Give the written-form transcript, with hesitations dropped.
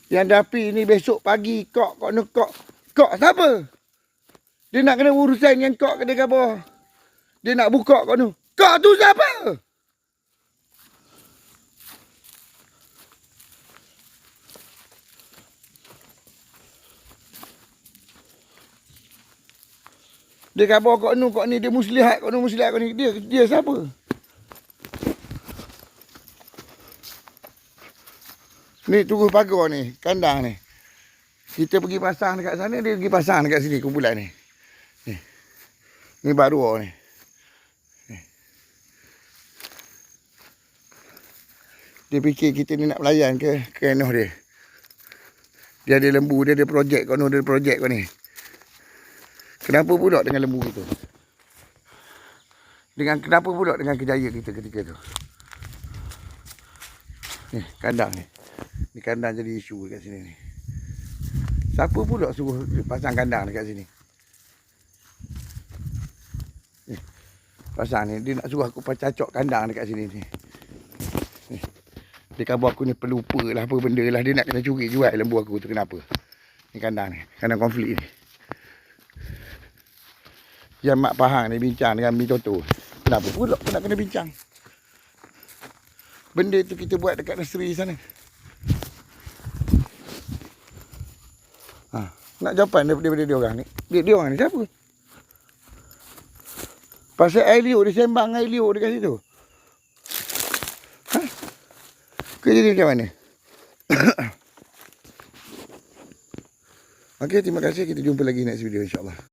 Yang Dapi ni besok pagi kok nak kok. Kok siapa? Dia nak kena urusan dengan kok kedai khabar. Dia nak buka kok tu. Kok tu siapa? Dia khabar kok ni dia muslihat kok ni. Dia siapa? Ni tunggu pagar ni, kandang ni. Kita pergi pasang dekat sana, dia pergi pasang dekat sini kumpulan ni. Ni baru ni. Dia fikir kita ni nak melayan ke enoh dia. Dia ada lembu, dia ada projek kau ni, Kenapa pula dengan lembu kita? Kenapa pula dengan kejaya kita ketika tu? Ni kandang ni. Ni kandang jadi isu dekat sini ni. Siapa pula suruh pasang kandang dekat sini? Ni, pasang ni, dia nak suruh aku cacok kandang dekat sini ni. Ni. Dia khabar aku ni pelupa lah apa benda lah. Dia nak kena curi jual lembu aku tu kenapa? Ni kandang ni, kandang konflik ni. Yang Mak Pahang ni bincang dengan Mi Toto. Kenapa pula aku nak kena bincang? Benda tu kita buat dekat nursery sana. Nak jawapan daripada dia orang ni. Dia orang ni siapa? Pasal air liur, dia sembang air liur dekat situ. Kerja dia macam mana? Okey, terima kasih. Kita jumpa lagi next video insyaAllah.